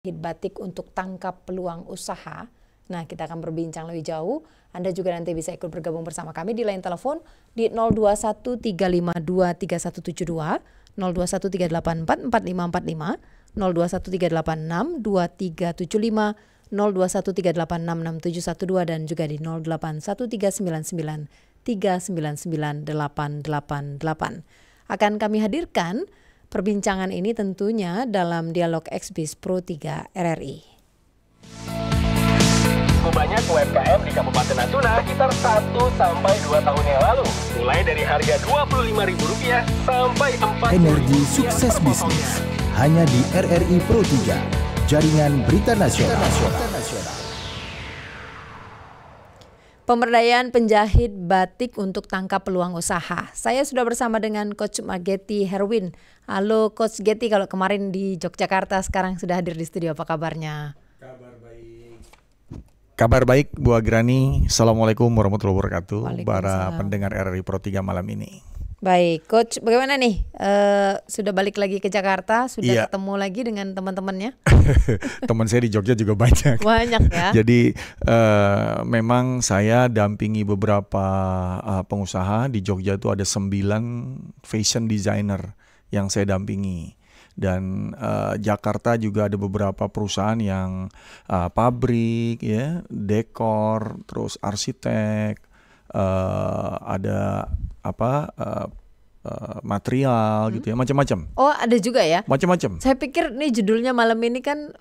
Batik untuk tangkap peluang usaha. Nah, kita akan berbincang lebih jauh. Anda juga nanti bisa ikut bergabung bersama kami di line telepon di 0213523172, 0213844545, 0213862375, 0213866712 dan juga di 081399399888. Akan kami hadirkan perbincangan ini tentunya dalam dialog Exbis Pro 3 RRI. Banyak UMKM di Kabupaten Natuna sekitar 1-2 tahun yang lalu. Mulai dari harga Rp25.000 sampai Rp4.000. Energi sukses bisnis hanya di RRI Pro 3, jaringan berita nasional. Pemberdayaan penjahit batik untuk tangkap peluang usaha. Saya sudah bersama dengan Coach Getty Herwin. Halo Coach Getty, kalau kemarin di Yogyakarta, sekarang sudah hadir di studio. Apa kabarnya? Kabar baik Bu Agrani. Assalamualaikum warahmatullahi wabarakatuh. Para pendengar RRI Pro 3 malam ini. Baik, Coach, bagaimana nih? Sudah balik lagi ke Jakarta, sudah ketemu lagi dengan teman-temannya? Teman saya di Jogja juga banyak. Banyak ya. Jadi memang saya dampingi beberapa pengusaha di Jogja itu ada 9 fashion designer yang saya dampingi. Dan Jakarta juga ada beberapa perusahaan yang pabrik, ya, dekor, terus arsitek, ada material gitu ya, macam-macam. Oh, ada juga ya? Macam-macam. Saya pikir nih judulnya malam ini kan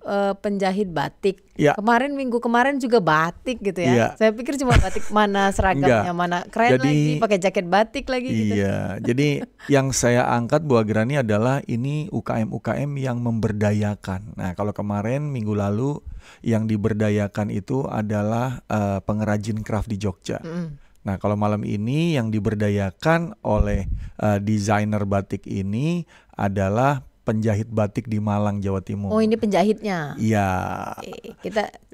penjahit batik. Ya. Minggu kemarin juga batik gitu ya. Ya. Saya pikir cuma batik, mana seragamnya, mana keren. Jadi, lagi pakai jaket batik lagi gitu. Iya, jadi yang saya angkat Bu Agrani adalah ini UKM-UKM yang memberdayakan. Nah, kalau kemarin minggu lalu yang diberdayakan itu adalah pengrajin craft di Jogja. Nah, kalau malam ini yang diberdayakan oleh desainer batik ini adalah penjahit batik di Malang, Jawa Timur. Oh, ini penjahitnya. Iya.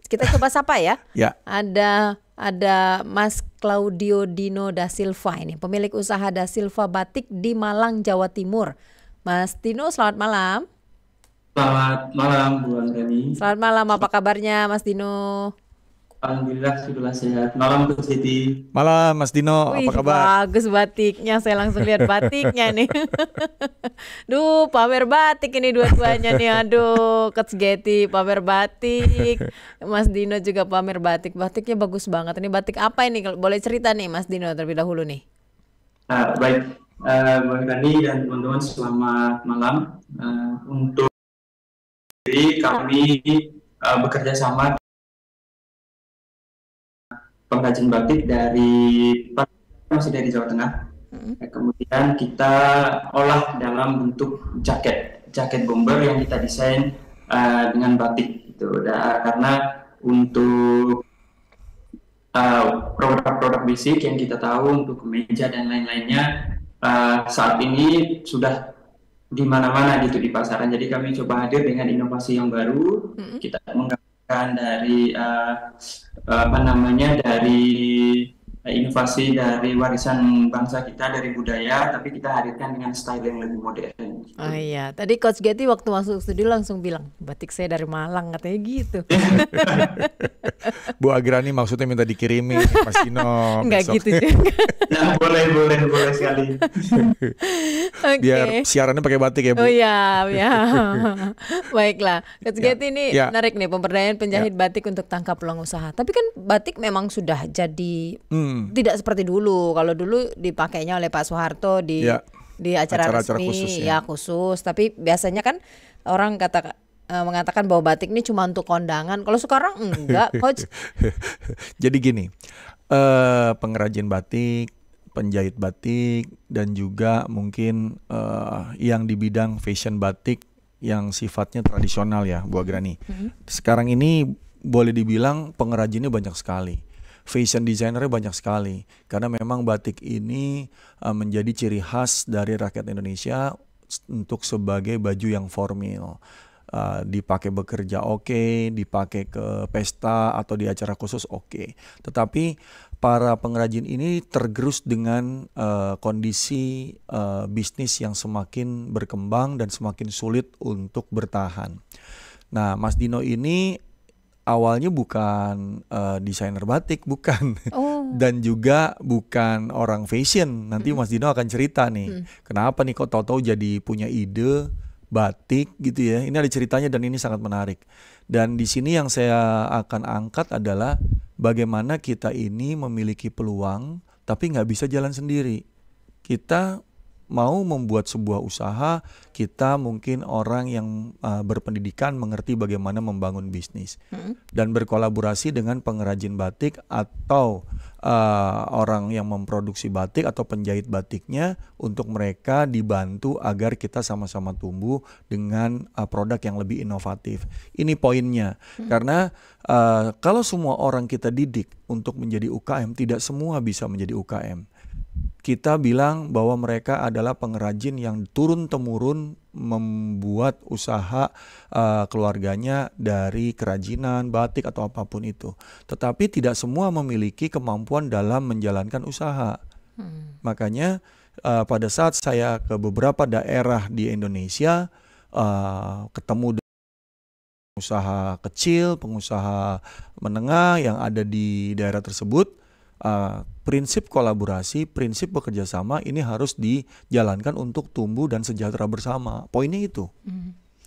Kita coba sapa ya. Ya. Ada Mas Claudio Dino da Silva ini, pemilik usaha da Silva Batik di Malang, Jawa Timur. Mas Dino, selamat malam. Selamat malam Bu Agrani. Selamat malam, apa kabarnya Mas Dino? Alhamdulillah sudah sehat. Malam Coach Getty. Malam Mas Dino, apa kabar? Bagus batiknya, saya langsung lihat batiknya nih. Duh, pamer batik ini dua-duanya nih. Aduh, Coach Getty pamer batik, Mas Dino juga pamer batik. Batiknya bagus banget. Ini batik apa ini? Boleh cerita nih Mas Dino terlebih dahulu nih. Baik, Bu Agrani dan teman-teman, selamat malam. Untuk kami bekerja sama pengrajin batik masih dari Jawa Tengah. Kemudian kita olah dalam bentuk jaket bomber yang kita desain dengan batik gitu. Karena untuk produk-produk basic yang kita tahu untuk kemeja dan lain-lainnya saat ini sudah di mana-mana gitu di pasaran. Jadi kami coba hadir dengan inovasi yang baru. Kita menggunakan dari dari inovasi dari warisan bangsa kita, dari budaya, tapi kita hadirkan dengan style yang lebih modern. Oh iya, tadi Coach Getty waktu masuk studio langsung bilang batik saya dari Malang, katanya gitu. Bu Agrani maksudnya minta dikirimin Mas Dino. Enggak gitu juga. Nah, boleh sekali. Biar siarannya pakai batik ya Bu. Oh iya. Baiklah, Coach Getty ini menarik nih, pemberdayaan penjahit batik untuk tangkap peluang usaha. Tapi kan batik memang sudah jadi tidak seperti dulu. Kalau dulu dipakainya oleh Pak Soeharto di acara resmi khusus, khusus. Tapi biasanya kan orang mengatakan bahwa batik ini cuma untuk kondangan. Kalau sekarang enggak, Coach. Jadi gini, pengrajin batik, penjahit batik, dan juga mungkin yang di bidang fashion batik yang sifatnya tradisional ya Bu Agrani. Sekarang ini boleh dibilang pengrajinnya banyak sekali. Fashion designernya banyak sekali. Karena memang batik ini menjadi ciri khas dari rakyat Indonesia untuk sebagai baju yang formal. Dipakai bekerja oke, dipakai ke pesta atau di acara khusus oke. Tetapi para pengrajin ini tergerus dengan kondisi bisnis yang semakin berkembang dan semakin sulit untuk bertahan. Nah, Mas Dino ini awalnya bukan desainer batik, bukan. Dan juga bukan orang fashion. Nanti Mas Dino akan cerita nih, kenapa nih kok tahu-tahu jadi punya ide batik gitu ya. Ini ada ceritanya dan ini sangat menarik. Dan di sini yang saya akan angkat adalah bagaimana kita ini memiliki peluang tapi nggak bisa jalan sendiri. Kita mau membuat sebuah usaha, kita mungkin orang yang berpendidikan mengerti bagaimana membangun bisnis dan berkolaborasi dengan pengrajin batik atau orang yang memproduksi batik atau penjahit batiknya untuk mereka dibantu agar kita sama-sama tumbuh dengan produk yang lebih inovatif. Ini poinnya, karena kalau semua orang kita didik untuk menjadi UKM, tidak semua bisa menjadi UKM. Kita bilang bahwa mereka adalah pengrajin yang turun-temurun membuat usaha keluarganya dari kerajinan, batik atau apapun itu. Tetapi tidak semua memiliki kemampuan dalam menjalankan usaha. Makanya pada saat saya ke beberapa daerah di Indonesia, ketemu dengan pengusaha kecil, pengusaha menengah yang ada di daerah tersebut, prinsip kolaborasi, prinsip bekerja sama ini harus dijalankan untuk tumbuh dan sejahtera bersama. Poinnya itu.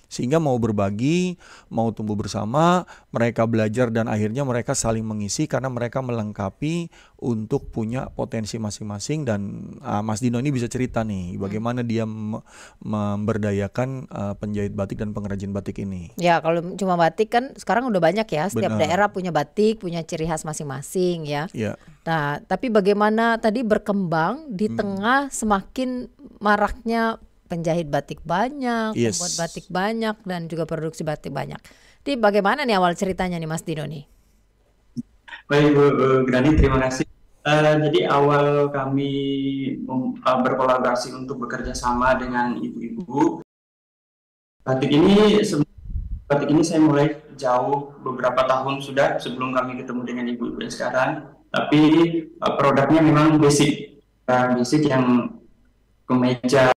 Sehingga mau berbagi, mau tumbuh bersama, mereka belajar dan akhirnya mereka saling mengisi karena mereka melengkapi untuk punya potensi masing-masing. Dan Mas Dino ini bisa cerita nih bagaimana dia memberdayakan penjahit batik dan pengrajin batik ini. Ya, kalau cuma batik kan sekarang udah banyak ya, setiap daerah punya batik, punya ciri khas masing-masing ya. Nah, tapi bagaimana tadi berkembang di tengah semakin maraknya penjahit batik banyak, pembuat batik banyak, dan juga produksi batik banyak. Jadi bagaimana nih awal ceritanya nih Mas Dino nih? Baik Bu Grani, terima kasih. Jadi awal kami berkolaborasi untuk bekerja sama dengan ibu-ibu. Batik ini saya mulai jauh beberapa tahun sudah sebelum kami ketemu dengan ibu-ibu yang sekarang. Tapi produknya memang basic yang kemeja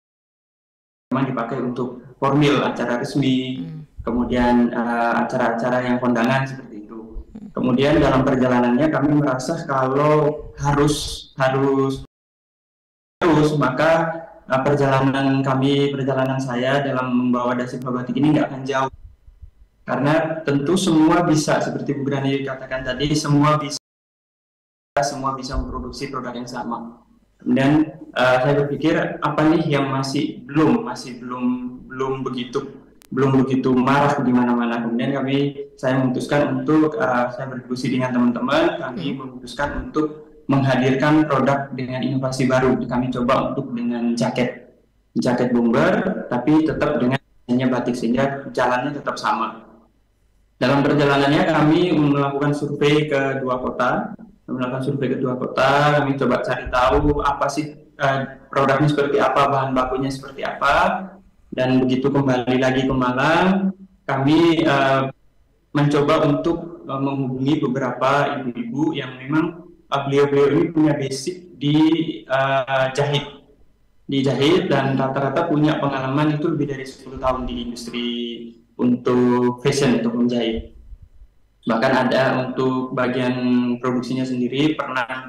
memang dipakai untuk formal, acara resmi, kemudian acara-acara yang kondangan seperti itu. Kemudian dalam perjalanannya kami merasa kalau harus maka perjalanan saya dalam membawa Dasyifra Batik ini nggak akan jauh. Karena tentu semua bisa, seperti Bu Grani katakan tadi, semua bisa memproduksi produk yang sama. Kemudian saya berpikir apa nih yang masih belum begitu marah di mana-mana. Kemudian saya memutuskan untuk saya berdiskusi dengan teman-teman, kami memutuskan untuk menghadirkan produk dengan inovasi baru. Kami coba untuk dengan jaket bomber, tapi tetap dengan hanya batik sehingga jalannya tetap sama. Dalam perjalanannya kami melakukan survei ke dua kota. Kami coba cari tahu apa sih produknya seperti apa, bahan bakunya seperti apa, dan begitu kembali lagi ke Malang, kami mencoba untuk menghubungi beberapa ibu-ibu yang memang beliau-beliau ini punya basic di jahit dan rata-rata punya pengalaman itu lebih dari 10 tahun di industri untuk fashion, untuk menjahit. Bahkan ada untuk bagian produksinya sendiri pernah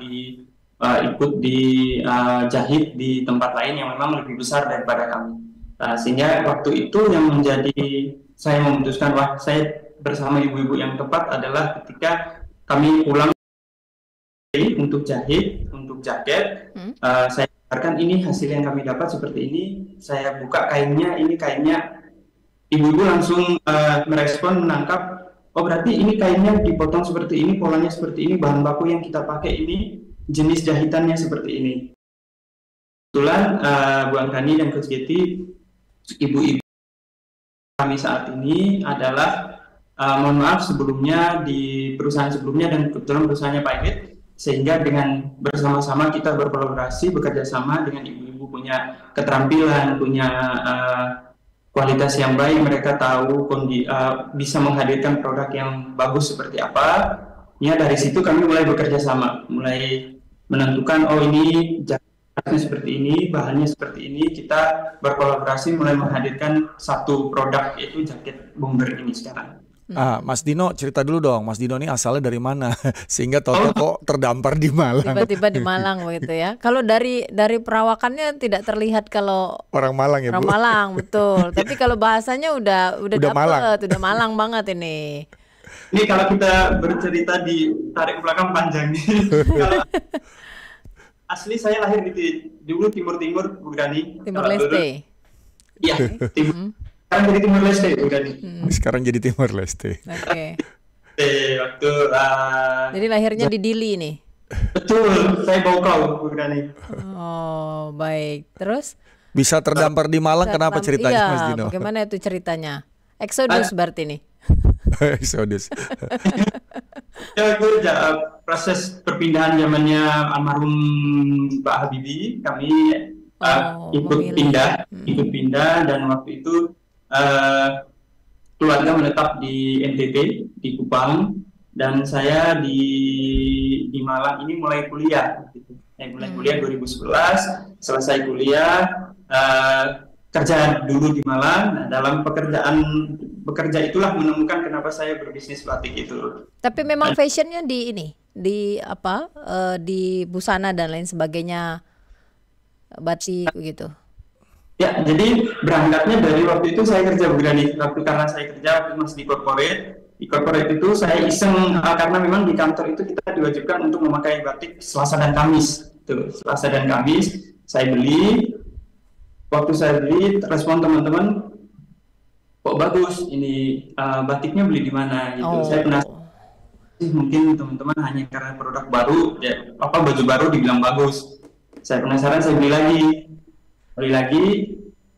ikut jahit di tempat lain yang memang lebih besar daripada kami. Sehingga waktu itu yang menjadi saya memutuskan saya bersama ibu-ibu yang tepat adalah ketika kami pulang untuk jahit, untuk jaket, saya katakan ini hasil yang kami dapat seperti ini. Saya buka kainnya, ini kainnya. Ibu-ibu langsung merespon, menangkap. Oh berarti ini kainnya dipotong seperti ini, polanya seperti ini, bahan baku yang kita pakai ini, jenis jahitannya seperti ini. Kebetulan Bu Anggrani dan Coach Getty, ibu-ibu kami saat ini adalah, mohon maaf sebelumnya di perusahaan sebelumnya dan kebetulan perusahaannya Pak Edit, sehingga dengan bersama-sama kita berkolaborasi, bekerja sama dengan ibu-ibu punya keterampilan, punya kualitas yang baik, mereka tahu bisa menghadirkan produk yang bagus seperti apa. Ya dari situ kami mulai bekerja sama, mulai menentukan oh ini seperti ini, bahannya seperti ini, kita berkolaborasi mulai menghadirkan satu produk, yaitu jaket bomber ini sekarang. Mas Dino cerita dulu dong, Mas Dino ini asalnya dari mana sehingga Toto kok terdampar di Malang? Tiba-tiba di Malang begitu ya. Kalau dari perawakannya tidak terlihat kalau orang Malang ya, orang Bu? Malang, betul. Tapi kalau bahasanya udah dapet, Malang. udah Malang banget ini. Ini kalau kita bercerita di tarik ke belakang panjang nih. Kalau asli saya lahir dulu Timur-Timur, Bu Grani. Timur Leste. Iya, Timur. Sekarang jadi Timur Leste, Bu Grani. Sekarang jadi Timur Leste. Oke. Waktu Jadi lahirnya di Dili nih. betul, saya Bokau, Bu Grani. Oh, baik. Terus Bisa terdampar di Malang, kenapa ceritanya, iya, Mas Dino? bagaimana itu ceritanya? Exodus berarti nih. Exodus. Ya, itu proses perpindahan zamannya almarhum Pak Habibie, kami ikut pindah dan waktu itu keluarga menetap di NTT, di Kupang, dan saya di Malang ini mulai kuliah. Mulai kuliah 2011, selesai kuliah, kerja dulu di Malang. Nah, dalam bekerja itulah menemukan kenapa saya berbisnis batik itu. Tapi memang fashionnya di ini, di busana dan lain sebagainya, batik gitu. Ya, jadi berangkatnya dari waktu itu saya kerja berani. Karena saya kerja waktu masih di corporate. Di corporate itu saya iseng karena memang di kantor itu kita diwajibkan untuk memakai batik Selasa dan Kamis. Tuh, Selasa dan Kamis saya beli. Waktu saya beli, respon teman-teman, kok bagus ini batiknya beli di mana gitu. Saya penasaran. Mungkin teman-teman hanya karena produk baru, ya baju baru dibilang bagus. Saya penasaran, saya beli lagi,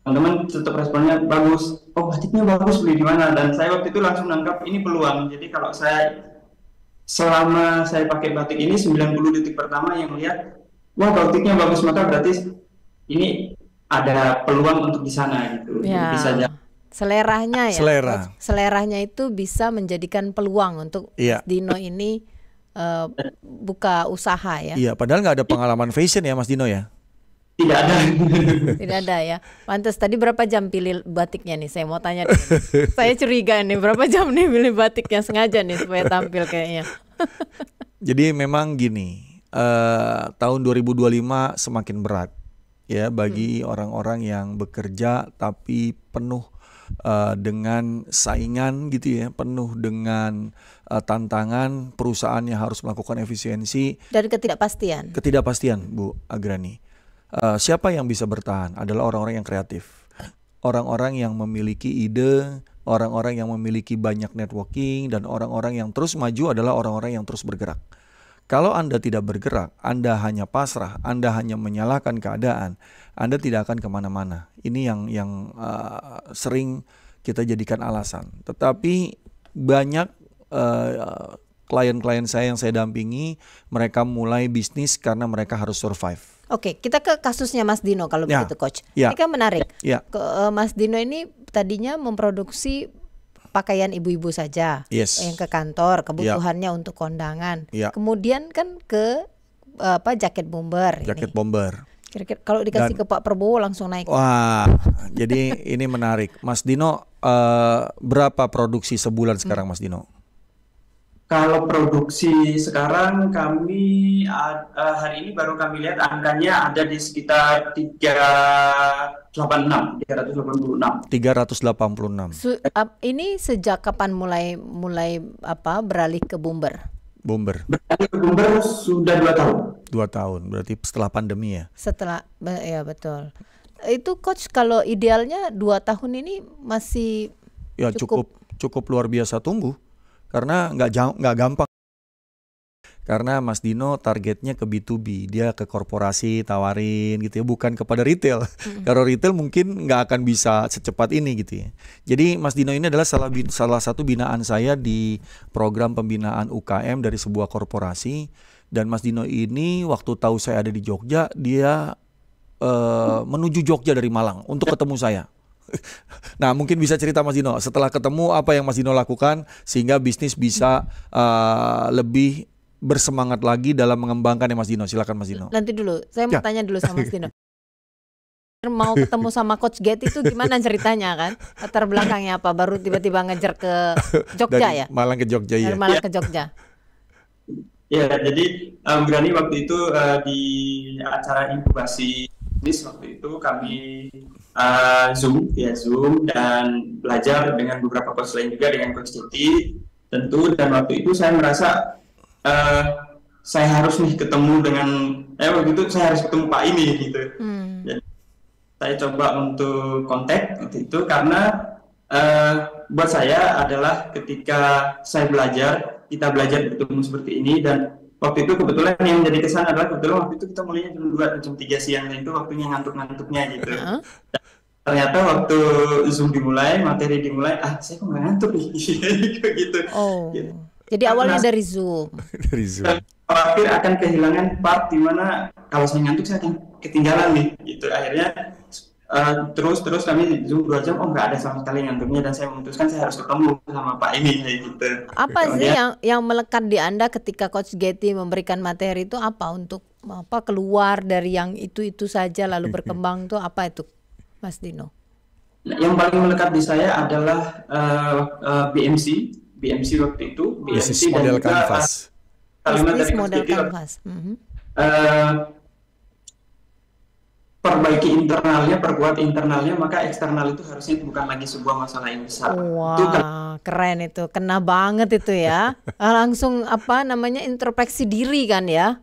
teman-teman tetap responnya bagus. Oh, batiknya bagus, beli di mana? Dan saya waktu itu langsung nangkap ini peluang. Jadi kalau selama saya pakai batik ini 90 detik pertama yang lihat, wah batiknya bagus, maka berarti ini ada peluang untuk di sana gitu. Ya. Bisa Seleranya ya. Seleranya itu bisa menjadikan peluang untuk Dino ini buka usaha ya. Iya, padahal nggak ada pengalaman fashion ya Mas Dino ya. Tidak ada. Tidak ada ya. Pantes tadi berapa jam pilih batiknya nih? Saya mau tanya deh. Saya curiga nih berapa jam nih pilih batiknya, sengaja nih supaya tampil kayaknya. Jadi memang gini, tahun 2025 semakin berat ya bagi orang-orang yang bekerja tapi penuh dengan saingan gitu ya, penuh dengan tantangan, perusahaannya harus melakukan efisiensi dan ketidakpastian. Bu Agrani. Siapa yang bisa bertahan adalah orang-orang yang kreatif, orang-orang yang memiliki ide, orang-orang yang memiliki banyak networking, dan orang-orang yang terus maju adalah orang-orang yang terus bergerak. Kalau Anda tidak bergerak, Anda hanya pasrah, Anda hanya menyalahkan keadaan, Anda tidak akan kemana-mana. Ini yang sering kita jadikan alasan. Tetapi banyak klien-klien saya yang saya dampingi, mereka mulai bisnis karena mereka harus survive. Oke, kita ke kasusnya Mas Dino kalau begitu Coach. Ya. Ini kan menarik. Ya. Mas Dino ini tadinya memproduksi pakaian ibu-ibu saja, yang ke kantor, kebutuhannya untuk kondangan. Kemudian kan ke jaket bomber. Bomber. Kira-kira kalau dikasih ke Pak Prabowo langsung naik. Wah, jadi ini menarik. Mas Dino, berapa produksi sebulan sekarang Mas Dino? Kalau produksi sekarang kami hari ini baru kami lihat angkanya ada di sekitar 386. Ini sejak kapan mulai beralih ke bomber? Beralih ke bomber sudah 2 tahun. 2 tahun, berarti setelah pandemi ya? Ya betul. Itu Coach kalau idealnya 2 tahun ini masih cukup luar biasa tumbuh. Karena nggak gampang. Karena Mas Dino targetnya ke B2B, dia ke korporasi tawarin gitu ya, bukan kepada retail. Kalau retail mungkin nggak akan bisa secepat ini gitu ya. Jadi Mas Dino ini adalah salah satu binaan saya di program pembinaan UKM dari sebuah korporasi. Dan Mas Dino ini waktu tahu saya ada di Jogja, dia menuju Jogja dari Malang untuk ketemu saya. Nah mungkin bisa cerita Mas Dino, setelah ketemu apa yang Mas Dino lakukan sehingga bisnis bisa lebih bersemangat lagi dalam mengembangkan ya Mas Dino. Silakan Mas Dino. Nanti dulu, saya mau tanya dulu sama Mas Dino. Mau ketemu sama Coach Getty itu gimana ceritanya kan? Latar belakangnya apa? Baru tiba-tiba ngejar ke Jogja ya? Malang ke Jogja ya. Dari Malang ke Jogja. Ya, jadi Berani waktu itu di acara inkubasi bisnis waktu itu kami Zoom dan belajar dengan beberapa coach lain juga dengan Coach Getty tentu, dan waktu itu saya merasa saya harus nih ketemu dengan waktu itu saya harus ketemu Pak ini gitu. Jadi saya coba untuk kontak waktu itu karena buat saya adalah ketika kita belajar bertemu seperti ini, dan waktu itu kebetulan yang menjadi kesan adalah kebetulan waktu itu kita mulainya jam 2 jam 3 siang, dan itu waktunya ngantuk-ngantuknya gitu. Ternyata waktu Zoom dimulai, materi dimulai, saya kok nggak ngantuk nih gitu. Gitu. Jadi awalnya dari Zoom. Dari Zoom. Khawatir akan kehilangan part di mana kalau saya ngantuk saya akan ketinggalan nih gitu. Akhirnya terus kami Zoom 2 jam, nggak ada sama sekali ngantuknya, dan saya memutuskan saya harus ketemu sama Pak ini gitu. Apa sih yang melekat di Anda ketika Coach Getty memberikan materi itu, apa untuk keluar dari yang itu saja lalu berkembang tuh apa itu Mas Dino? Yang paling melekat di saya adalah BMC waktu itu, Business Model Canvas. Business Model Canvas. Perbaiki internalnya, perkuat internalnya, maka eksternal itu harusnya bukan lagi sebuah masalah yang besar. Wah, keren itu, kena banget itu ya. Langsung introspeksi diri kan ya?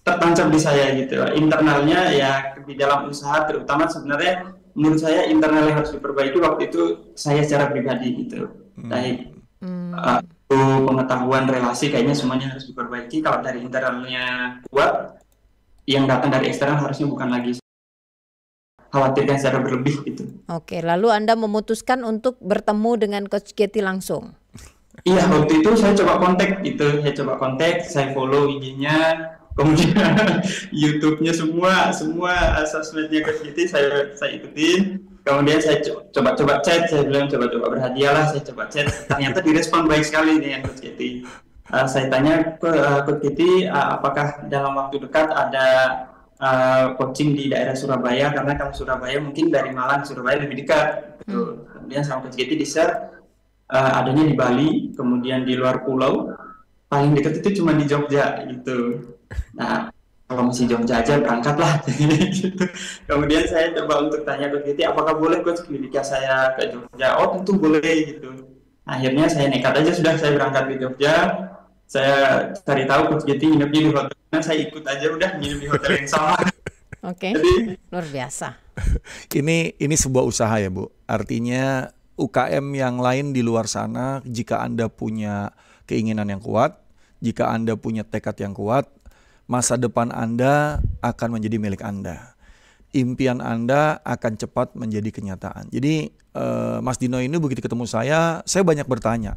Tertancap di saya gitu. Internalnya ya di dalam usaha terutama sebenarnya menurut saya internal yang harus diperbaiki waktu itu saya secara pribadi gitu. Baik pengetahuan relasi kayaknya semuanya harus diperbaiki. Kalau dari internalnya kuat, yang datang dari eksternal harusnya bukan lagi khawatirkan secara berlebih gitu. Oke, lalu Anda memutuskan untuk bertemu dengan Coach Getty langsung? Iya, waktu itu saya coba kontak gitu. Saya follow IG-nya, kemudian YouTube-nya semua sosmednya Coach Getty saya ikutin. Kemudian saya coba chat, saya bilang coba berhadiahlah, saya coba chat. Ternyata direspon baik sekali dengan Coach Getty. Saya tanya ke Coach Getty, apakah dalam waktu dekat ada coaching di daerah Surabaya, karena kalau Surabaya mungkin dari Malang Surabaya lebih dekat. Kemudian sama Coach Getty di-share adanya di Bali, kemudian di luar pulau, paling dekat itu cuma di Jogja gitu. Nah, kalau masih Jogja aja berangkatlah. Gitu. Kemudian saya coba untuk tanya Coach Getty, apakah boleh Coach klinika saya ke Jogja? Oh tentu boleh gitu. Akhirnya saya nekat aja, saya berangkat ke Jogja. Saya cari tahu Coach Getty nginepnya di hotel, saya ikut aja udah nginep di hotel yang sama. Oke. Luar biasa. Ini sebuah usaha ya Bu. Artinya UKM yang lain di luar sana, jika Anda punya keinginan yang kuat, jika Anda punya tekad yang kuat, masa depan Anda akan menjadi milik Anda. Impian Anda akan cepat menjadi kenyataan. Jadi Mas Dino ini begitu ketemu saya banyak bertanya.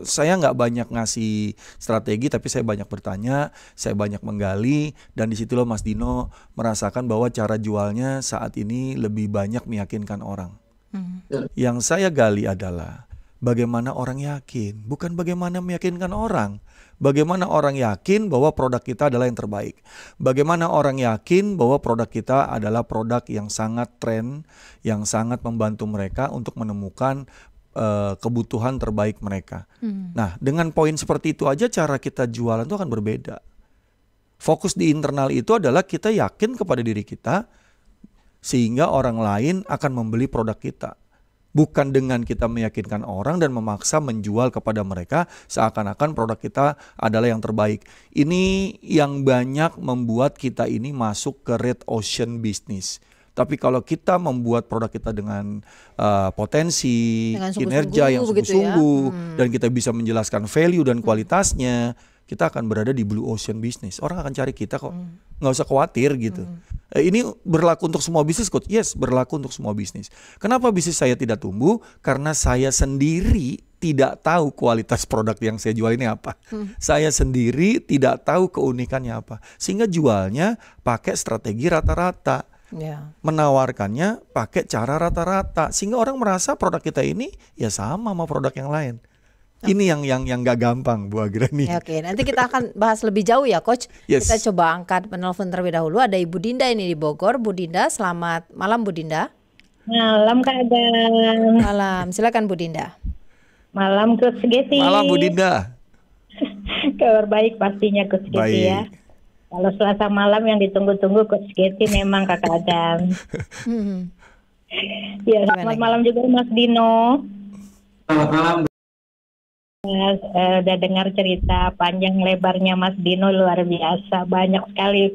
Saya nggak banyak ngasih strategi, tapi saya banyak bertanya, saya banyak menggali, dan disitulah Mas Dino merasakan bahwa cara jualnya saat ini lebih banyak meyakinkan orang. Yang saya gali adalah bagaimana orang yakin, bukan bagaimana meyakinkan orang. Bagaimana orang yakin bahwa produk kita adalah yang terbaik. Bagaimana orang yakin bahwa produk kita adalah produk yang sangat tren, yang sangat membantu mereka untuk menemukan kebutuhan terbaik mereka. Nah, dengan poin seperti itu aja cara kita jualan itu akan berbeda. Fokus di internal itu adalah kita yakin kepada diri kita sehingga orang lain akan membeli produk kita. Bukan dengan kita meyakinkan orang dan memaksa menjual kepada mereka seakan-akan produk kita adalah yang terbaik. Ini yang banyak membuat kita ini masuk ke red ocean business. Tapi kalau kita membuat produk kita dengan potensi, dengan kinerja yang sungguh-sungguh, dan kita bisa menjelaskan value dan kualitasnya, kita akan berada di blue ocean business. Orang akan cari kita kok, nggak usah khawatir gitu. Ini berlaku untuk semua bisnis, Coach. Yes, berlaku untuk semua bisnis. Kenapa bisnis saya tidak tumbuh? Karena saya sendiri tidak tahu kualitas produk yang saya jual ini apa. Saya sendiri tidak tahu keunikannya apa. Sehingga jualnya pakai strategi rata-rata. Menawarkannya pakai cara rata-rata, sehingga orang merasa produk kita ini ya sama produk yang lain. Ini yang nggak gampang, Bu Agrani. Oke, nanti kita akan bahas lebih jauh ya, Coach. Yes. Kita coba angkat penelpon terlebih dahulu. Ada Ibu Dinda ini di Bogor. Bu Dinda, selamat malam Bu Dinda. Malam Kak Adam. Malam, silakan Bu Dinda. Malam Coach Geti. Malam Bu Dinda. Kabar baik pastinya Coach Geti ya. Kalau Selasa malam yang ditunggu-tunggu Coach Geti memang Kakak Adam. Ya, selamat malam juga Mas Dino. Selamat malam. Udah dengar cerita panjang lebarnya Mas Dino, luar biasa, banyak sekali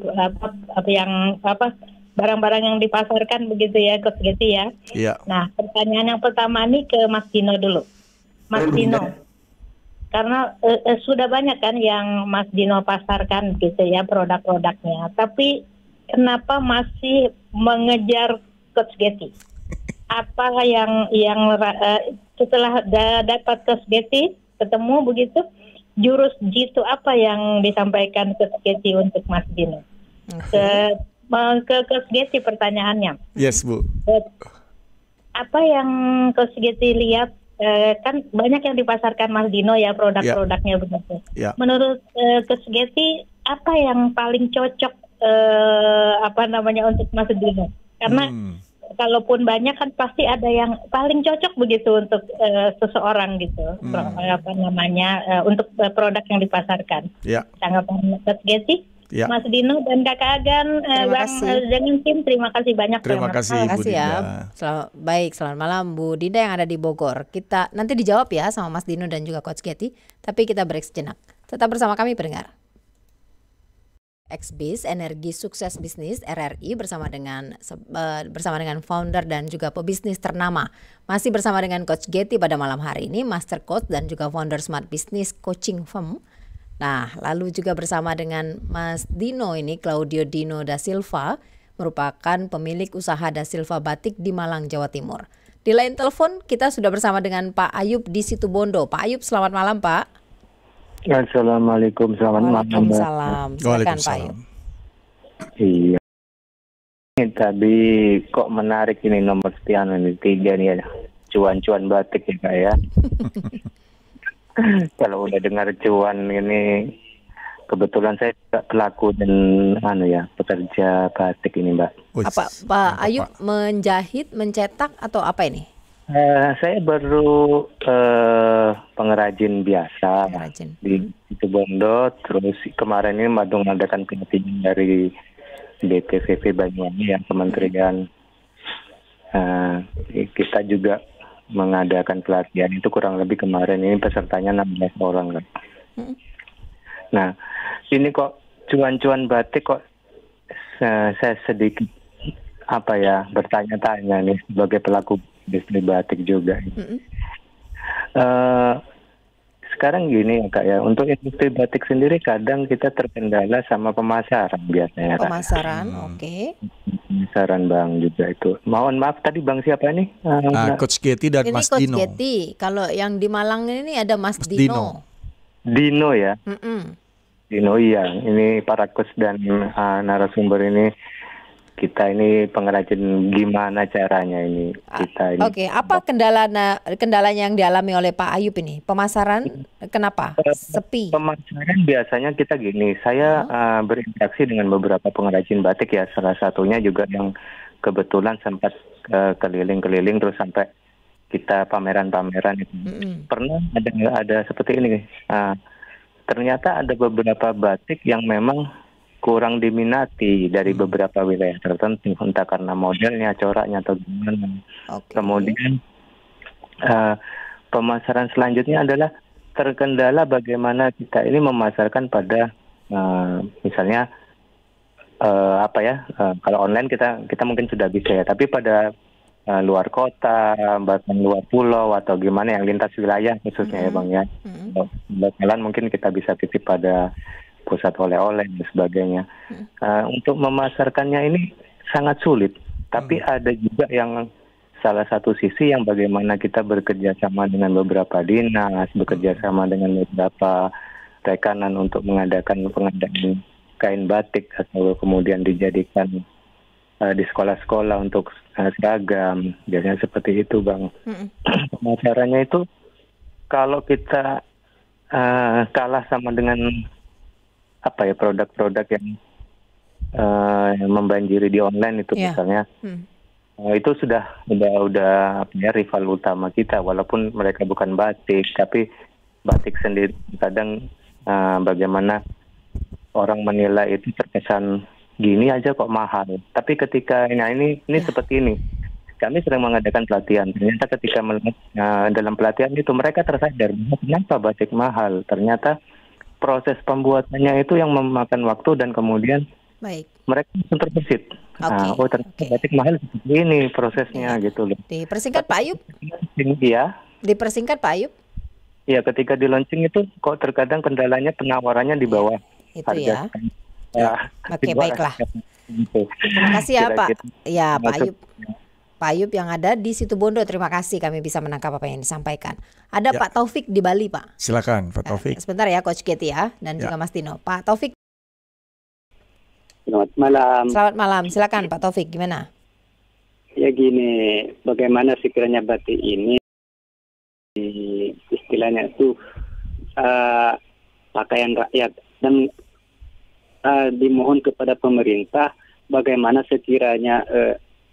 barang-barang yang dipasarkan begitu ya Coach Geti ya. Iya. Nah, pertanyaan yang pertama nih ke Mas Dino dulu. Mas Dino, karena sudah banyak kan yang Mas Dino pasarkan gitu ya produk-produknya, tapi kenapa masih mengejar Coach Geti? Apa yang setelah dapat Coach Geti ketemu begitu, jurus jitu apa yang disampaikan Coach Geti untuk Mas Dino? Ke Coach Geti pertanyaannya. Yes Bu. Apa yang Coach Geti lihat, kan banyak yang dipasarkan Mas Dino ya produk-produknya begitu. Menurut Coach Geti apa yang paling cocok untuk Mas Dino? Karena kalaupun banyak kan pasti ada yang paling cocok begitu untuk seseorang gitu, untuk produk yang dipasarkan. Tanggapan Coach Geti, Mas Dino dan Kakak Agan, dengan tim, terima kasih banyak. Terima kasih Bu Dinda. Baik, selamat malam Bu Dinda yang ada di Bogor. Kita nanti dijawab ya sama Mas Dino dan juga Coach Geti, tapi kita break sejenak. Tetap bersama kami pendengar. XBIS Energi Sukses Bisnis RRI bersama dengan founder dan juga pebisnis ternama. Masih bersama dengan Coach Geti pada malam hari ini, Master Coach dan juga founder Smart Business Coaching Firm. Nah, lalu juga bersama dengan Mas Dino ini, Claudio Dino da Silva, merupakan pemilik usaha Da Silva Batik di Malang, Jawa Timur. Di line telepon kita sudah bersama dengan Pak Ayub di Situbondo. Pak Ayub, selamat malam Pak. Assalamualaikum, selamat malam. Waalaikumsalam. Silakan Pak Ayub. Iya. Ini tadi kok menarik ini nomor sekian ini 3 nih ya. Cuan-cuan batik ya Kak ya. Kalau udah dengar cuan ini, kebetulan saya pelaku dan pekerja batik ini Mbak. Apa Pak Ayub menjahit, mencetak atau apa ini? Saya baru pengrajin biasa di Situbondo. Terus kemarin ini mengadakan pelatihan dari BPVV Banyuwangi yang kementerian. Kita juga mengadakan pelatihan itu kurang lebih kemarin ini pesertanya 16 orang kan. Nah ini kok cuan-cuan batik kok saya sedikit bertanya-tanya nih sebagai pelaku bisnis batik juga. Sekarang gini ya Kak ya, untuk industri batik sendiri kadang kita terkendala sama pemasaran biasanya. Pemasaran, oke. Pemasaran Bang juga itu. Mohon maaf tadi Bang siapa nih? Coach Geti dan Mas Dino. Ini Coach Geti. Kalau yang di Malang ini ada Mas Dino. Dino ya. Dino iya. Ini para coach dan narasumber ini. Kita ini pengrajin, gimana caranya ini kita ini. Oke, apa kendalanya yang dialami oleh Pak Ayub ini? Pemasaran kenapa? Sepi. Pemasaran biasanya kita gini, saya berinteraksi dengan beberapa pengrajin batik ya, salah satunya juga yang kebetulan sempat keliling-keliling terus sampai kita pameran-pameran itu. Pernah ada seperti ini. Ternyata ada beberapa batik yang memang kurang diminati dari beberapa wilayah tertentu, entah karena modelnya, coraknya atau gimana. Kemudian pemasaran selanjutnya adalah terkendala bagaimana kita ini memasarkan pada misalnya kalau online kita mungkin sudah bisa ya, tapi pada luar kota, bahkan luar pulau atau gimana yang lintas wilayah khususnya ya Bang ya. Jalan mungkin kita bisa titip pada pusat oleh-oleh dan sebagainya. Untuk memasarkannya ini sangat sulit. Tapi ada juga yang salah satu sisi yang bagaimana kita bekerja sama dengan beberapa dinas, bekerja sama dengan beberapa rekanan untuk mengadakan pengadaan kain batik atau kemudian dijadikan di sekolah-sekolah untuk seragam. Biasanya seperti itu Bang. Pemasarannya itu kalau kita kalah sama dengan produk-produk yang membanjiri di online itu misalnya, itu sudah rival utama kita, walaupun mereka bukan batik, tapi batik sendiri kadang bagaimana orang menilai itu terkesan gini aja kok mahal. Tapi ketika ini seperti ini, kami sering mengadakan pelatihan. Ternyata ketika dalam pelatihan itu mereka tersadar kenapa batik mahal. Ternyata proses pembuatannya itu yang memakan waktu dan kemudian mereka terbesit. Ternyata batik mahal seperti ini prosesnya gitu loh. Dipersingkat Pak Ayub? Iya. Dipersingkat Pak Ayub? Iya, ketika di launching itu kok terkadang kendalanya penawarannya di bawah harga. Oke, baiklah. Terima kasih ya Pak. Ya Pak Ayub. Pak Ayub yang ada di Situbondo, terima kasih kami bisa menangkap apa yang disampaikan. Ada Pak Taufik di Bali, Pak. Silakan Pak Taufik. Sebentar ya Coach Getty ya, dan juga Mas Dino. Pak Taufik. Selamat malam. Selamat malam, silakan Pak Taufik, gimana? Ya gini, bagaimana sekiranya batik ini istilahnya itu pakaian rakyat, dan dimohon kepada pemerintah bagaimana sekiranya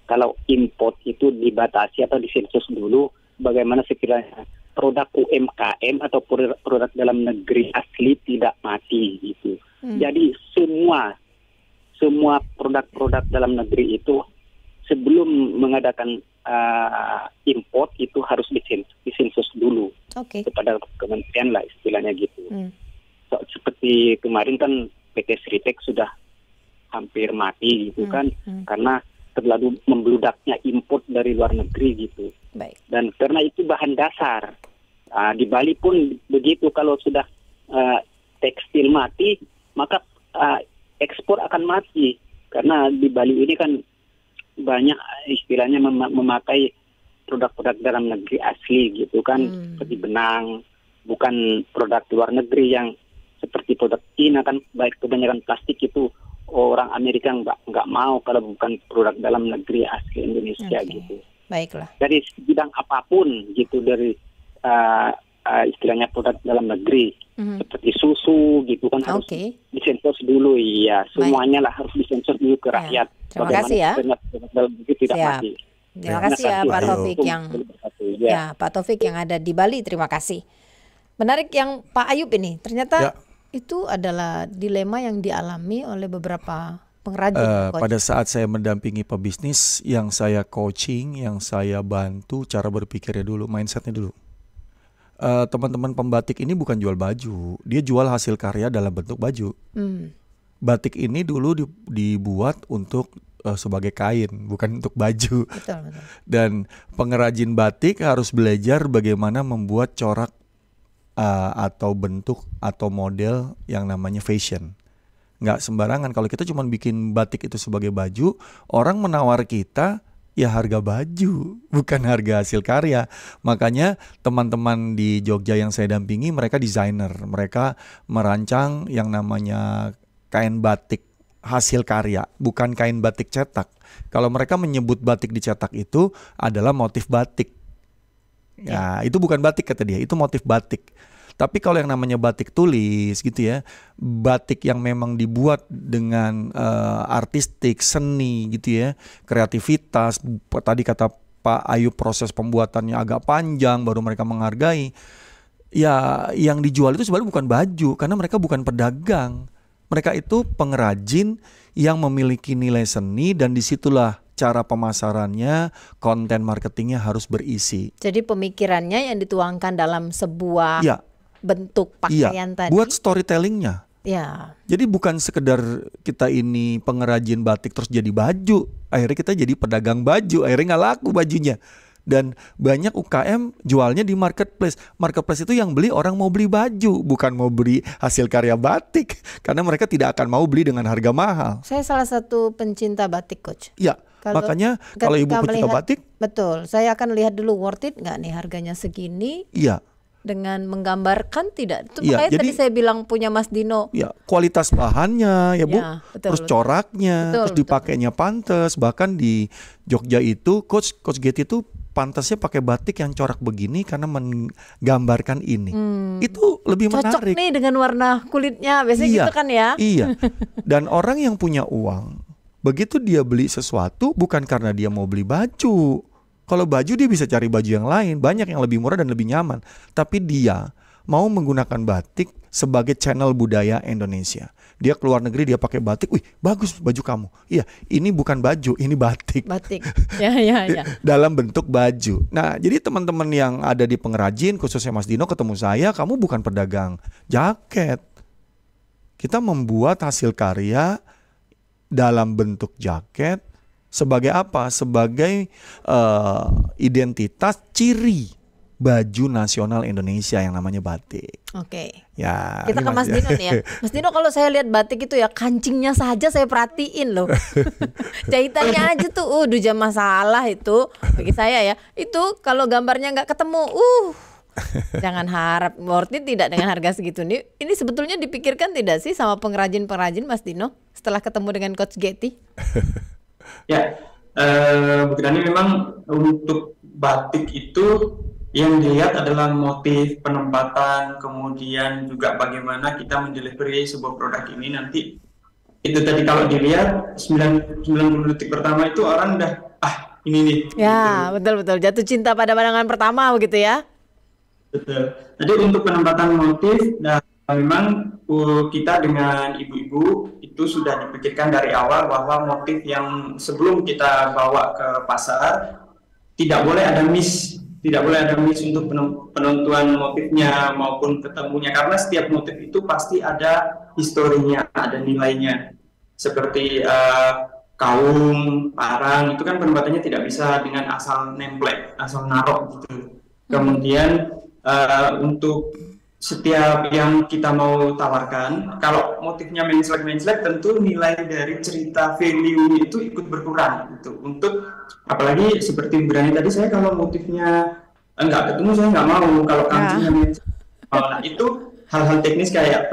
kalau import itu dibatasi atau disensus dulu, bagaimana sekiranya produk UMKM atau produk dalam negeri asli tidak mati gitu. Jadi semua produk-produk dalam negeri itu sebelum mengadakan import itu harus disensus dulu kepada kementerian lah istilahnya gitu. Seperti kemarin kan PT Sritek sudah hampir mati gitu kan, karena terlalu membludaknya import dari luar negeri gitu. Dan karena itu bahan dasar. Di Bali pun begitu, kalau sudah tekstil mati, maka ekspor akan mati. Karena di Bali ini kan banyak istilahnya memakai produk-produk dalam negeri asli gitu kan, seperti benang, bukan produk luar negeri yang seperti produk Cina kan, baik kebanyakan plastik itu orang Amerika nggak mau kalau bukan produk dalam negeri asli Indonesia gitu. Baiklah. Dari bidang apapun gitu, dari istilahnya produk dalam negeri seperti susu gitu kan harus disensor dulu, semuanya lah harus disensor dulu ke rakyat. Terima kasih ya. Dalam negeri tidak mati. Terima kasih ya Pak Taufik Pak Taufik yang ada di Bali. Terima kasih. Menarik yang Pak Ayub ini, ternyata itu adalah dilema yang dialami oleh beberapa pengrajin. Pada saat saya mendampingi pebisnis, yang saya coaching, yang saya bantu cara berpikirnya dulu, mindsetnya dulu. Teman-teman pembatik ini bukan jual baju, dia jual hasil karya dalam bentuk baju. Batik ini dulu dibuat untuk sebagai kain, bukan untuk baju. Betul. Dan pengrajin batik harus belajar bagaimana membuat corak atau bentuk atau model yang namanya fashion. Nggak sembarangan. Kalau kita cuma bikin batik itu sebagai baju, orang menawar kita ya harga baju, bukan harga hasil karya. Makanya teman-teman di Jogja yang saya dampingi, mereka desainer, mereka merancang yang namanya kain batik hasil karya, bukan kain batik cetak. Kalau mereka menyebut batik dicetak itu adalah motif batik. Ya, itu bukan batik kata dia, itu motif batik. Tapi kalau yang namanya batik tulis gitu ya, batik yang memang dibuat dengan artistik, seni gitu ya, kreativitas. Tadi kata Pak Ayub proses pembuatannya agak panjang baru mereka menghargai. Ya, yang dijual itu sebenarnya bukan baju, karena mereka bukan pedagang. Mereka itu pengrajin yang memiliki nilai seni, dan disitulah cara pemasarannya, konten marketingnya harus berisi. Jadi pemikirannya yang dituangkan dalam sebuah bentuk pakaian tadi. Buat storytellingnya. Ya. Jadi bukan sekedar kita ini pengrajin batik terus jadi baju. Akhirnya kita jadi pedagang baju, akhirnya nggak laku bajunya. Dan banyak UKM jualnya di marketplace. Marketplace itu yang beli orang mau beli baju, bukan mau beli hasil karya batik. Karena mereka tidak akan mau beli dengan harga mahal. Saya salah satu pencinta batik, Coach. Ya, makanya kalau ibu pencinta batik, betul, saya akan lihat dulu worth it nggak nih harganya segini. Iya. Dengan menggambarkan tidak. Itu makanya jadi, tadi saya bilang punya Mas Dino. Ya, kualitas bahannya ya Bu. Betul, terus coraknya, terus dipakainya pantas. Bahkan di Jogja itu Coach Getty itu pantasnya pakai batik yang corak begini karena menggambarkan ini. Itu lebih cocok menarik. Nih dengan warna kulitnya, biasanya Iya, gitu kan ya. Iya. Dan orang yang punya uang, begitu dia beli sesuatu bukan karena dia mau beli baju. Kalau baju dia bisa cari baju yang lain, banyak yang lebih murah dan lebih nyaman. Tapi dia mau menggunakan batik sebagai channel budaya Indonesia. Dia keluar negeri, dia pakai batik, wih bagus baju kamu. Iya, ini bukan baju, ini batik. Batik, ya. Dalam bentuk baju. Nah, jadi teman-teman yang ada di pengrajin, khususnya Mas Dino, ketemu saya, kamu bukan pedagang jaket. Kita membuat hasil karya dalam bentuk jaket sebagai apa? Sebagai identitas ciri baju nasional Indonesia yang namanya batik. Oke. Ya. Kita ke Mas Dino nih ya. Mas Dino, kalau saya lihat batik itu ya kancingnya saja saya perhatiin loh. Jahitannya aja tuh, udah jam masalah itu bagi saya ya. Itu kalau gambarnya nggak ketemu, jangan harap worth it tidak dengan harga segitu nih. Ini sebetulnya dipikirkan tidak sih sama pengrajin-pengrajin Mas Dino setelah ketemu dengan Coach Getty? Ya, Bu Kirani, memang untuk batik itu yang dilihat adalah motif, penempatan, kemudian juga bagaimana kita mendelivery sebuah produk ini nanti. Itu tadi kalau dilihat 90 detik pertama itu orang udah ini nih. Ya, gitu. betul jatuh cinta pada pandangan pertama begitu ya. Betul. Jadi untuk penempatan motif, memang kita dengan ibu-ibu itu sudah dipikirkan dari awal bahwa motif yang sebelum kita bawa ke pasar tidak boleh ada miss untuk penentuan motifnya maupun ketemunya, karena setiap motif itu pasti ada historinya, ada nilainya. Seperti kaum, parang, itu kan penempatannya tidak bisa dengan asal nemplek, asal narok gitu. Kemudian untuk setiap yang kita mau tawarkan, kalau motifnya menslek tentu nilai dari cerita value itu ikut berkurang gitu. Untuk apalagi seperti Berani tadi, saya kalau motifnya enggak ketemu saya nggak mau, kalau kancingnya menslek. Nah, itu hal-hal teknis kayak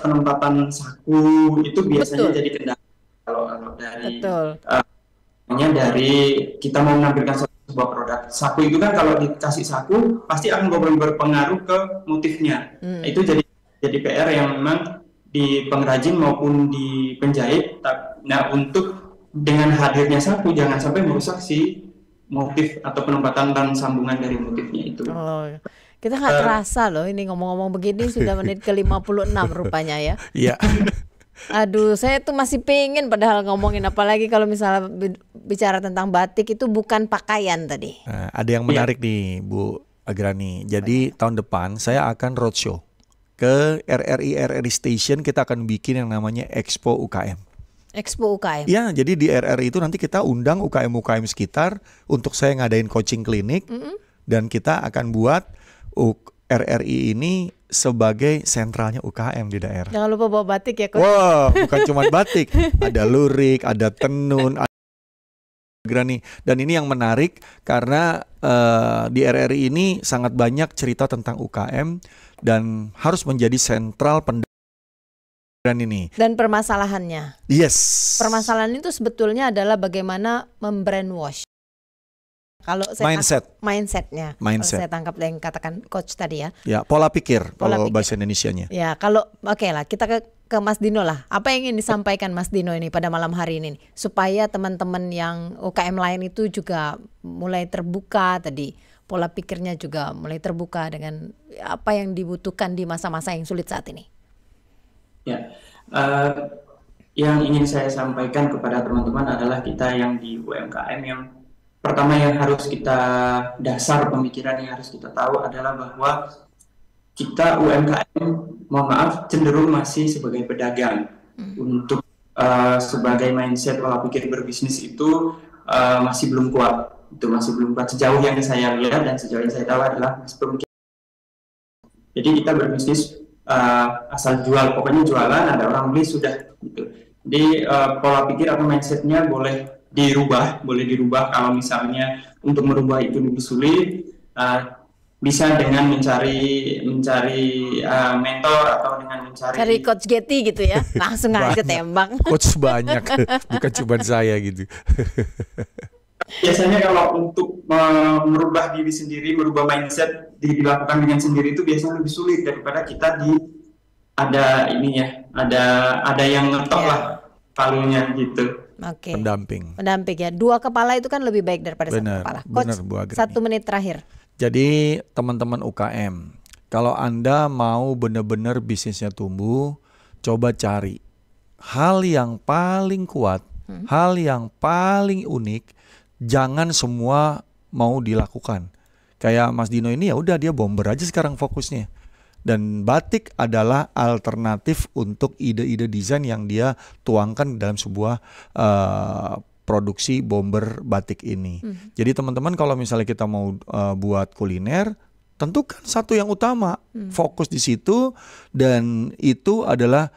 penempatan saku itu biasanya jadi kendala kalau dari dari kita mau menampilkan sebuah produk. Saku itu kan kalau dikasih saku pasti akan berpengaruh ke motifnya. Itu jadi PR yang memang di pengrajin maupun di penjahit. Nah, untuk dengan hadirnya saku jangan sampai merusak si motif atau penempatan dan sambungan dari motifnya itu. Kita nggak terasa loh ini ngomong-ngomong begini sudah menit ke-56 rupanya ya. Iya. Aduh, saya tuh masih pengen padahal ngomongin, apalagi kalau misalnya bicara tentang batik itu bukan pakaian tadi. Nah, ada yang menarik nih Bu Agrani. Jadi tahun depan saya akan roadshow ke RRI Station. Kita akan bikin yang namanya Expo UKM. Expo UKM. Ya, jadi di RRI itu nanti kita undang UKM sekitar untuk saya ngadain coaching klinik. Dan kita akan buat RRI ini sebagai sentralnya UKM di daerah. Jangan lupa bawa batik ya, Coach. Wah, bukan cuma batik, ada lurik, ada tenun, ada Agrani. Dan ini yang menarik karena di RRI ini sangat banyak cerita tentang UKM dan harus menjadi sentral pendidikan ini. Dan permasalahannya. Yes. Permasalahan itu sebetulnya adalah bagaimana membrainwash. Kalau saya mindsetnya, kalau saya tangkap yang katakan Coach tadi ya. Ya, pola pikir kalau bahasa Indonesianya. Ya, kalau oke lah, kita ke Mas Dino lah. Apa yang ingin disampaikan Mas Dino ini pada malam hari ini supaya teman-teman yang UKM lain itu juga mulai terbuka tadi, pola pikirnya juga mulai terbuka dengan apa yang dibutuhkan di masa-masa yang sulit saat ini. Ya, yang ingin saya sampaikan kepada teman-teman adalah kita yang di UMKM yang pertama yang harus kita dasar pemikiran yang harus kita tahu adalah bahwa kita UMKM, mohon maaf, cenderung masih sebagai pedagang. Untuk sebagai mindset pola pikir berbisnis itu masih belum kuat. Itu masih belum kuat sejauh yang saya lihat dan sejauh yang saya tahu adalah masih belum. Jadi kita berbisnis asal jual, pokoknya jualan, ada orang beli sudah gitu. Jadi pola pikir atau mindsetnya boleh dirubah kalau misalnya untuk merubah itu lebih sulit, bisa dengan mencari mentor atau dengan cari Coach Getty gitu ya, langsung aja tembak. Coach banyak, bukan cuma saya gitu. Biasanya kalau untuk merubah diri sendiri, merubah mindset dilakukan dengan sendiri itu biasanya lebih sulit daripada kita ada ininya, ada yang ngetok lah palunya gitu. Oke. Pendamping ya. 2 kepala itu kan lebih baik daripada 1 kepala. Coach, Bu Agrani. 1 menit terakhir. Jadi teman-teman UKM, kalau Anda mau benar-benar bisnisnya tumbuh, coba cari hal yang paling kuat, hal yang paling unik. Jangan semua mau dilakukan. Kayak Mas Dino ini ya udah dia bomber aja sekarang fokusnya. Dan batik adalah alternatif untuk ide-ide desain yang dia tuangkan dalam sebuah produksi bomber batik ini. Jadi teman-teman kalau misalnya kita mau buat kuliner, tentukan satu yang utama, fokus di situ, dan itu adalah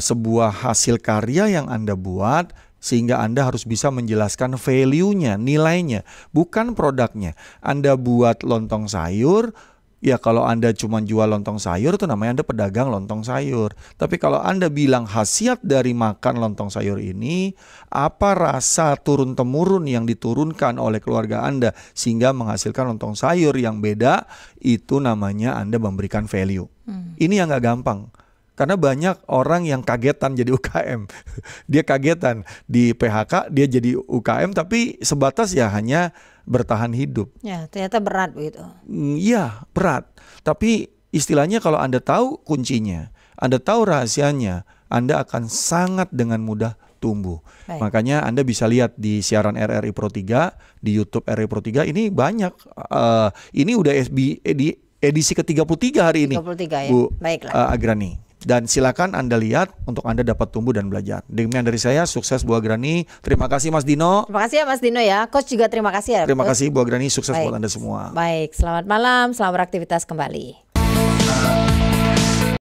sebuah hasil karya yang Anda buat sehingga Anda harus bisa menjelaskan value-nya, nilainya, bukan produknya. Anda buat lontong sayur, ya kalau Anda cuma jual lontong sayur itu namanya Anda pedagang lontong sayur. Tapi kalau Anda bilang khasiat dari makan lontong sayur ini, apa rasa turun-temurun yang diturunkan oleh keluarga Anda sehingga menghasilkan lontong sayur yang beda, itu namanya Anda memberikan value. Ini yang gak gampang. Karena banyak orang yang kagetan jadi UKM. Dia kagetan di PHK, dia jadi UKM tapi sebatas ya hanya bertahan hidup. Ya, ternyata berat begitu. Iya, berat. Tapi istilahnya kalau Anda tahu kuncinya, Anda tahu rahasianya, Anda akan sangat dengan mudah tumbuh. Baik. Makanya Anda bisa lihat di siaran RRI Pro 3, di YouTube RRI Pro 3, ini banyak. Ini udah di edisi ke-33 hari ini. 33 ya. Bu Baiklah. Agrani. Dan silakan Anda lihat untuk Anda dapat tumbuh dan belajar. Demikian dari saya, sukses Bu Agrani. Terima kasih Mas Dino. Terima kasih ya Mas Dino ya. Coach juga terima kasih ya. Terima kasih Bu Agrani, sukses buat Anda semua. Baik, selamat malam, selamat beraktivitas kembali.